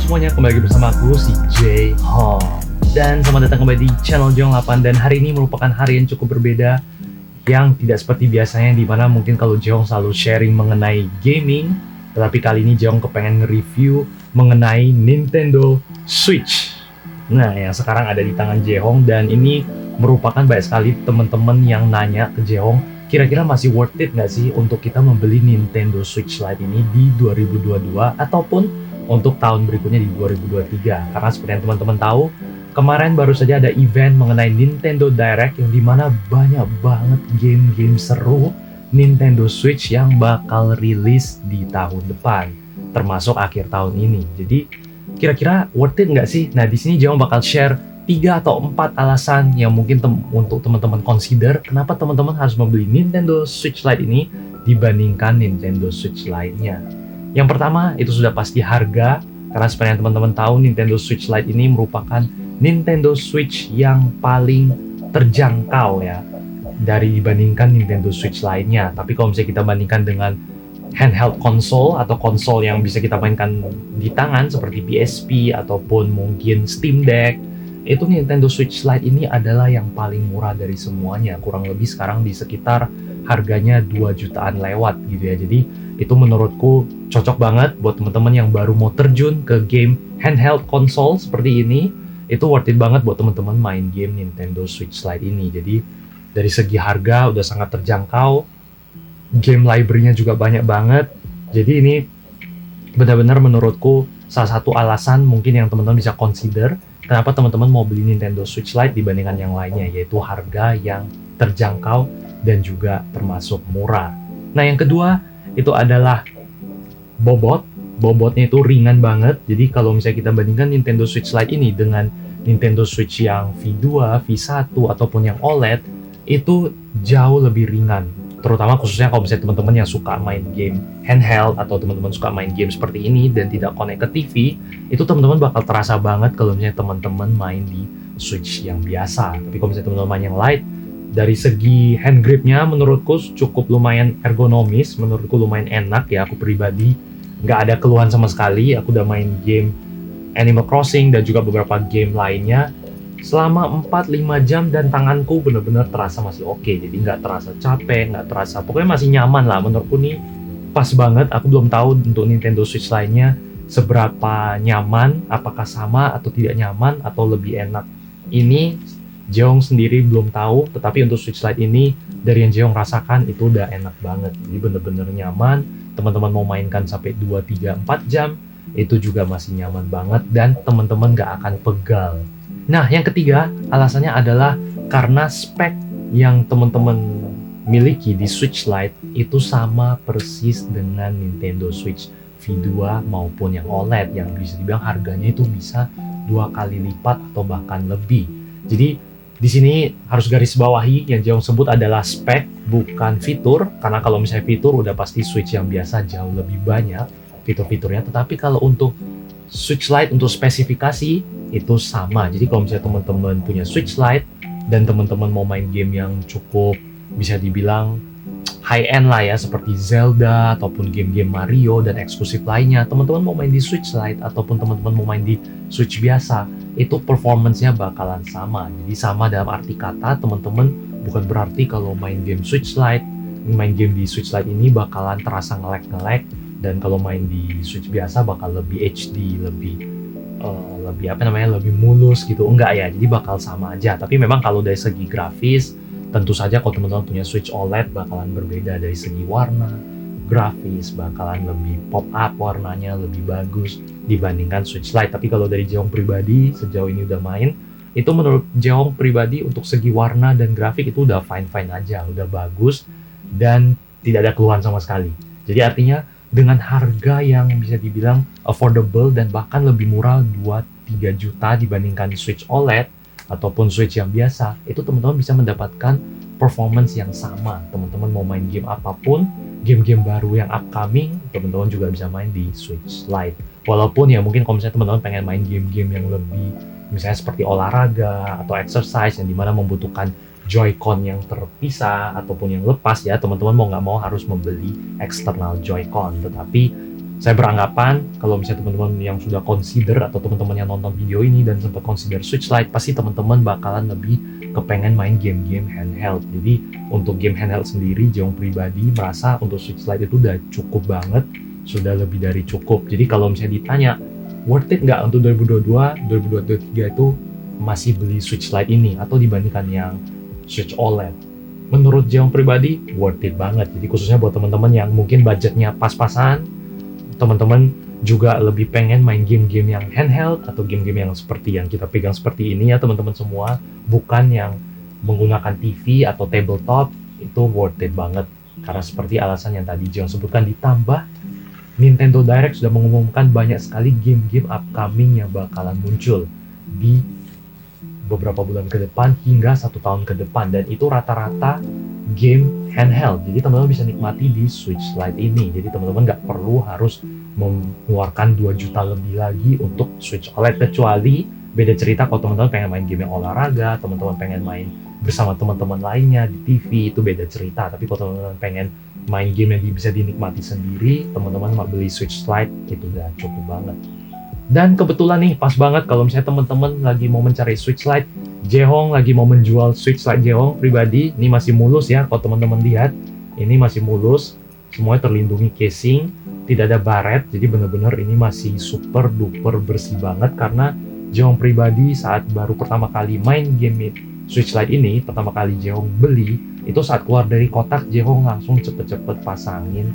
semuanya, kembali lagi bersama aku si J Hong. Dan selamat datang kembali di channel Jong 8. Dan hari ini merupakan hari yang cukup berbeda, yang tidak seperti biasanya, dimana mungkin kalau J Hong selalu sharing mengenai gaming, tetapi kali ini J Hong kepengen nge-review mengenai Nintendo Switch. Nah, yang sekarang ada di tangan J Hong, dan ini merupakan banyak sekali teman-teman yang nanya ke J Hong, kira-kira masih worth it nggak sih untuk kita membeli Nintendo Switch Lite ini di 2022 ataupun untuk tahun berikutnya di 2023. Karena seperti yang teman-teman tahu, kemarin baru saja ada event mengenai Nintendo Direct yang dimana banyak banget game-game seru Nintendo Switch yang bakal rilis di tahun depan, termasuk akhir tahun ini. Jadi kira-kira worth it nggak sih? Nah, di sini Jong bakal share 3 atau 4 alasan yang mungkin untuk teman-teman consider kenapa teman-teman harus membeli Nintendo Switch Lite ini dibandingkan Nintendo Switch lainnya. Yang pertama, itu sudah pasti harga, karena seperti yang teman-teman tahu, Nintendo Switch Lite ini merupakan Nintendo Switch yang paling terjangkau ya, dibandingkan Nintendo Switch lainnya. Tapi kalau misalnya kita bandingkan dengan handheld console atau konsol yang bisa kita mainkan di tangan seperti PSP ataupun mungkin Steam Deck, itu Nintendo Switch Lite ini adalah yang paling murah dari semuanya. Kurang lebih sekarang di sekitar harganya 2 jutaan lewat gitu ya. Jadi itu menurutku cocok banget buat teman-teman yang baru mau terjun ke game handheld console seperti ini. Itu worth it banget buat teman-teman main game Nintendo Switch Lite ini. Jadi dari segi harga udah sangat terjangkau, game library-nya juga banyak banget. Jadi ini benar-benar menurutku salah satu alasan mungkin yang teman-teman bisa consider kenapa teman-teman mau beli Nintendo Switch Lite dibandingkan yang lainnya, yaitu harga yang terjangkau dan juga termasuk murah. Nah, yang kedua itu adalah bobotnya itu ringan banget. Jadi kalau misalnya kita bandingkan Nintendo Switch Lite ini dengan Nintendo Switch yang V2, V1 ataupun yang OLED, itu jauh lebih ringan. Terutama khususnya kalau misalnya teman-teman yang suka main game handheld atau teman-teman suka main game seperti ini dan tidak connect ke TV, itu teman-teman bakal terasa banget kalau misalnya teman-teman main di Switch yang biasa. Tapi kalau misalnya teman-teman main yang Lite, dari segi hand gripnya menurutku cukup lumayan ergonomis, menurutku lumayan enak ya. Aku pribadi nggak ada keluhan sama sekali. Aku udah main game Animal Crossing dan juga beberapa game lainnya selama 4-5 jam dan tanganku bener-bener terasa masih oke. Jadi nggak terasa capek, nggak terasa, pokoknya masih nyaman lah. Menurutku nih pas banget. Aku belum tahu untuk Nintendo Switch lainnya seberapa nyaman, apakah sama atau tidak nyaman atau lebih enak. Ini Jong sendiri belum tahu, tetapi untuk Switch Lite ini dari yang Jong rasakan itu udah enak banget. Jadi bener-bener nyaman, teman-teman mau mainkan sampai 2, 3, 4 jam itu juga masih nyaman banget dan teman-teman gak akan pegal. Nah, yang ketiga alasannya adalah karena spek yang teman-teman miliki di Switch Lite itu sama persis dengan Nintendo Switch V2 maupun yang OLED, yang bisa dibilang harganya itu bisa 2 kali lipat atau bahkan lebih. Jadi di sini harus garis bawahi yang Jong sebut adalah spek, bukan fitur. Karena kalau misalnya fitur udah pasti Switch yang biasa jauh lebih banyak fitur-fiturnya. Tetapi kalau untuk Switch Lite untuk spesifikasi itu sama. Jadi kalau misalnya teman-teman punya Switch Lite dan teman-teman mau main game yang cukup bisa dibilang high-end lah ya, seperti Zelda ataupun game-game Mario dan eksklusif lainnya, teman-teman mau main di Switch Lite ataupun teman-teman mau main di Switch biasa, itu performance-nya bakalan sama. Jadi sama dalam arti kata, teman-teman bukan berarti kalau main game Switch Lite, main game di Switch Lite ini bakalan terasa nge-lag, dan kalau main di Switch biasa bakal lebih HD, lebih lebih mulus gitu. Enggak ya, jadi bakal sama aja. Tapi memang kalau dari segi grafis, tentu saja kalau teman-teman punya Switch OLED bakalan berbeda dari segi warna, grafis, bakalan lebih pop up warnanya, lebih bagus dibandingkan Switch Lite. Tapi kalau dari Jong pribadi, sejauh ini udah main, itu menurut Jong pribadi untuk segi warna dan grafik itu udah fine-fine aja, udah bagus dan tidak ada keluhan sama sekali. Jadi artinya dengan harga yang bisa dibilang affordable dan bahkan lebih murah 2-3 juta dibandingkan Switch OLED ataupun Switch yang biasa, itu teman-teman bisa mendapatkan performance yang sama. Teman-teman mau main game apapun, game-game baru yang upcoming, teman-teman juga bisa main di Switch Lite. Walaupun ya mungkin kalau misalnya teman-teman pengen main game-game yang lebih misalnya seperti olahraga atau exercise yang dimana membutuhkan Joy-Con yang terpisah ataupun yang lepas ya, teman-teman mau nggak mau harus membeli external Joy-Con. Tetapi Saya beranggapan kalau misalnya teman-teman yang sudah consider atau teman-teman yang nonton video ini dan sempat consider Switch Lite, pasti teman-teman bakalan lebih kepengen main game-game handheld. Jadi untuk game handheld sendiri, Jehong pribadi merasa untuk Switch Lite itu udah cukup banget, sudah lebih dari cukup. Jadi kalau misalnya ditanya, worth it nggak untuk 2022, 2023 itu masih beli Switch Lite ini atau dibandingkan yang Switch OLED? Menurut Jehong pribadi, worth it banget. Jadi khususnya buat teman-teman yang mungkin budgetnya pas-pasan, teman-teman juga lebih pengen main game-game yang handheld atau game-game yang seperti yang kita pegang seperti ini ya teman-teman semua, bukan yang menggunakan TV atau tabletop, itu worth it banget. Karena seperti alasan yang tadi Jehong sebutkan, ditambah Nintendo Direct sudah mengumumkan banyak sekali game-game upcoming yang bakalan muncul di beberapa bulan ke depan hingga 1 tahun ke depan, dan itu rata-rata game handheld. Jadi teman-teman bisa nikmati di Switch Lite ini. Jadi teman-teman nggak perlu harus mengeluarkan 2 juta lebih lagi untuk Switch OLED, kecuali beda cerita kalau teman-teman pengen main game yang olahraga, teman-teman pengen main bersama teman-teman lainnya di TV, itu beda cerita. Tapi kalau teman-teman pengen main game yang bisa dinikmati sendiri, teman-teman mau beli Switch Lite, itu udah cukup banget. Dan kebetulan nih, pas banget kalau misalnya teman-teman lagi mau mencari Switch Lite, Jehong lagi mau menjual Switch Lite Jehong pribadi. Ini masih mulus ya, kalau teman-teman lihat, ini masih mulus, semuanya terlindungi casing, tidak ada baret, jadi bener-bener ini masih super duper bersih banget. Karena Jehong pribadi saat baru pertama kali main game Switch Lite ini, pertama kali Jehong beli, itu saat keluar dari kotak, Jehong langsung cepet-cepet pasangin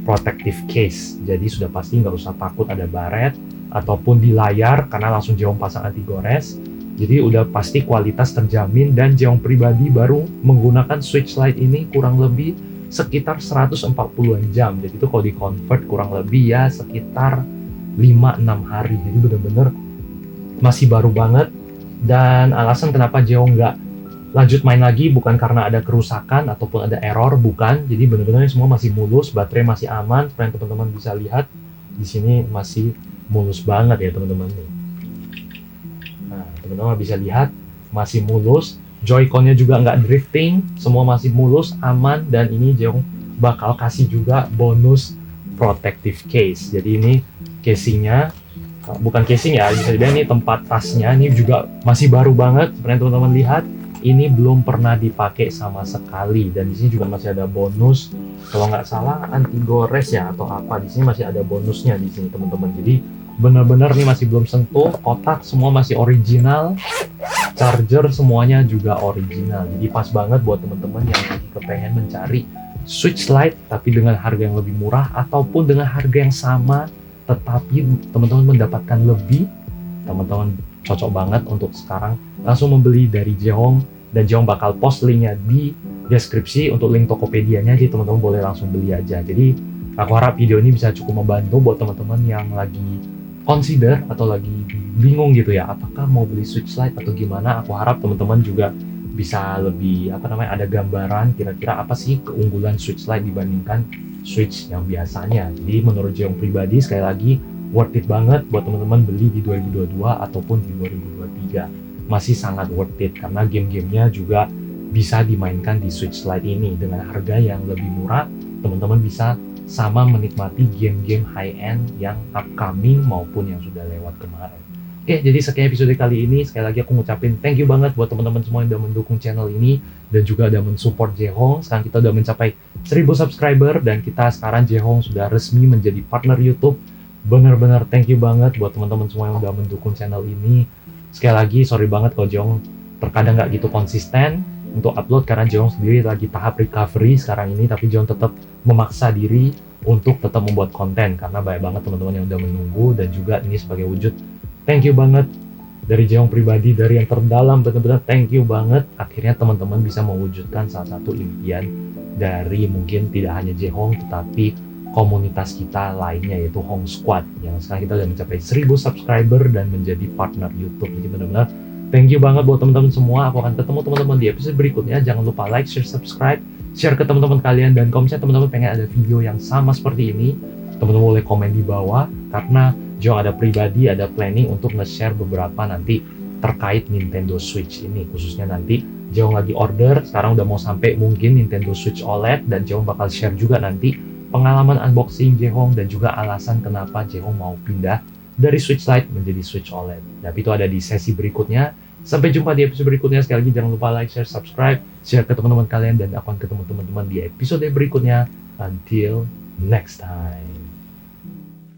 protective case. Jadi sudah pasti nggak usah takut ada baret ataupun di layar, karena langsung Jehong pasang anti gores. Jadi udah pasti kualitas terjamin, dan Jehong pribadi baru menggunakan Switch Lite ini kurang lebih sekitar 140-an jam. Jadi itu kalau di convert kurang lebih ya sekitar 5-6 hari. Jadi bener-bener masih baru banget. Dan alasan kenapa Jehong nggak lanjut main lagi bukan karena ada kerusakan ataupun ada error, bukan. Jadi bener-bener semua masih mulus, baterai masih aman. Seperti teman-teman bisa lihat di sini masih mulus banget ya teman-teman nih. Nah, teman-teman bisa lihat masih mulus, Joy-Con-nya juga nggak drifting, semua masih mulus, aman. Dan ini Jehong bakal kasih juga bonus protective case. Jadi ini casingnya, bukan casing ya, bisa dibilang ini tempat tasnya, ini juga masih baru banget. Seperti teman-teman lihat, ini belum pernah dipakai sama sekali. Dan di sini juga masih ada bonus, kalau nggak salah anti gores ya atau apa. Di sini masih ada bonusnya di sini teman-teman. Jadi benar-benar nih masih belum sentuh, kotak semua masih original, charger semuanya juga original. Jadi pas banget buat teman-teman yang lagi kepengen mencari Switch Lite tapi dengan harga yang lebih murah, ataupun dengan harga yang sama tetapi teman-teman mendapatkan lebih. Teman-teman cocok banget untuk sekarang langsung membeli dari Jehong, dan Jehong bakal post linknya di deskripsi untuk link Tokopedia-nya, jadi teman-teman boleh langsung beli aja. Jadi aku harap video ini bisa cukup membantu buat teman-teman yang lagi consider atau lagi bingung gitu ya, apakah mau beli Switch Lite atau gimana. Aku harap teman-teman juga bisa lebih ada gambaran kira-kira apa sih keunggulan Switch Lite dibandingkan Switch yang biasanya. Jadi menurut Jehong pribadi, sekali lagi worth it banget buat teman-teman beli di 2022 ataupun di 2023. Masih sangat worth it karena game-gamenya juga bisa dimainkan di Switch Lite ini dengan harga yang lebih murah. Teman-teman bisa sama menikmati game-game high-end yang upcoming maupun yang sudah lewat kemarin. Oke, jadi sekian episode kali ini. Sekali lagi aku ngucapin thank you banget buat teman-teman semua yang udah mendukung channel ini dan juga udah mensupport Jehong. Sekarang kita udah mencapai 1000 subscriber dan kita sekarang Jehong sudah resmi menjadi partner YouTube. Bener-bener thank you banget buat teman-teman semua yang udah mendukung channel ini. Sekali lagi sorry banget kalau Jehong terkadang nggak gitu konsisten untuk upload karena Jehong sendiri lagi tahap recovery sekarang ini, tapi Jehong tetap memaksa diri untuk tetap membuat konten karena banyak banget teman-teman yang udah menunggu. Dan juga ini sebagai wujud thank you banget dari Jehong pribadi, dari yang terdalam, benar-benar thank you banget. Akhirnya teman-teman bisa mewujudkan salah satu impian dari mungkin tidak hanya Jehong tetapi komunitas kita lainnya, yaitu Hong Squad yang sekarang kita udah mencapai 1000 subscriber dan menjadi partner YouTube. Jadi benar-benar thank you banget buat teman-teman semua. Aku akan ketemu teman-teman di episode berikutnya. Jangan lupa like, share, subscribe, share ke teman-teman kalian. Dan kalau misalnya teman-teman pengen ada video yang sama seperti ini, teman-teman boleh komen di bawah. Karena Jehong ada pribadi, ada planning untuk nge-share beberapa nanti terkait Nintendo Switch ini. Khususnya nanti Jehong lagi order, sekarang udah mau sampai mungkin Nintendo Switch OLED. Dan Jehong bakal share juga nanti pengalaman unboxing Jehong dan juga alasan kenapa Jehong mau pindah dari Switch Lite menjadi Switch OLED. Tapi itu ada di sesi berikutnya. Sampai jumpa di episode berikutnya. Sekali lagi jangan lupa like, share, subscribe, share ke teman-teman kalian, dan aku akan ketemu teman-teman di episode berikutnya. Until next time.